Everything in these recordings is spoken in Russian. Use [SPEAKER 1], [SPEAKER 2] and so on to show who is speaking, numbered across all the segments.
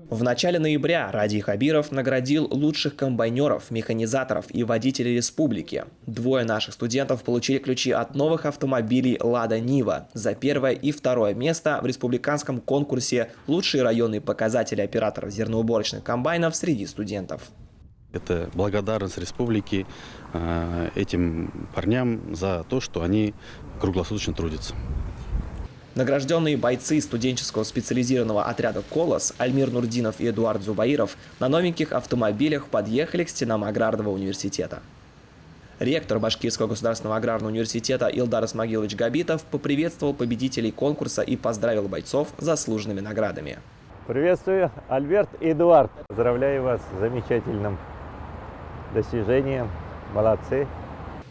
[SPEAKER 1] В начале ноября Радий Хабиров наградил лучших комбайнеров, механизаторов и водителей республики. Двое наших студентов получили ключи от новых автомобилей «Лада Нива» за первое и второе место в республиканском конкурсе «Лучшие районные показатели операторов зерноуборочных комбайнов среди студентов».
[SPEAKER 2] Это благодарность республики этим парням за то, что они круглосуточно трудятся.
[SPEAKER 1] Награжденные бойцы студенческого специализированного отряда «Колос» Альмир Нурдинов и Эдуард Зубаиров на новеньких автомобилях подъехали к стенам Аграрного университета. Ректор Башкирского государственного аграрного университета Илдар Исмагилович Габитов поприветствовал победителей конкурса и поздравил бойцов с заслуженными наградами.
[SPEAKER 3] Приветствую, Альберт и Эдуард. Поздравляю вас с замечательным достижением. Молодцы.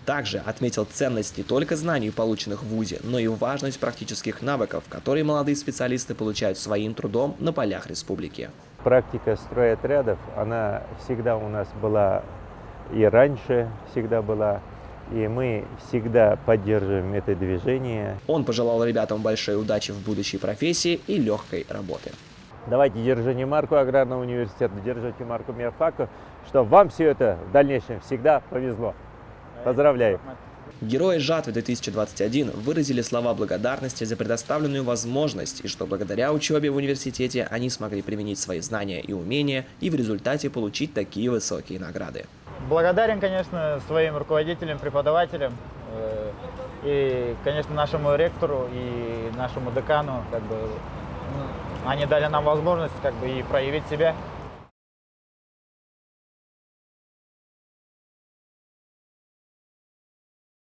[SPEAKER 1] Также отметил ценность не только знаний, полученных в ВУЗе, но и важность практических навыков, которые молодые специалисты получают своим трудом на полях республики.
[SPEAKER 3] Практика стройотрядов, она всегда у нас была и раньше всегда была, и мы всегда поддерживаем это движение.
[SPEAKER 1] Он пожелал ребятам большой удачи в будущей профессии и легкой работы.
[SPEAKER 3] Давайте держите марку Аграрного университета, держите марку Мирфака, чтобы вам все это в дальнейшем всегда повезло. Поздравляю!
[SPEAKER 1] Герои жатвы 2021 выразили слова благодарности за предоставленную возможность и что благодаря учебе в университете они смогли применить свои знания и умения и в результате получить такие высокие награды.
[SPEAKER 4] Благодарен, конечно, своим руководителям, преподавателям и, конечно, нашему ректору и нашему декану. Они дали нам возможность и проявить себя.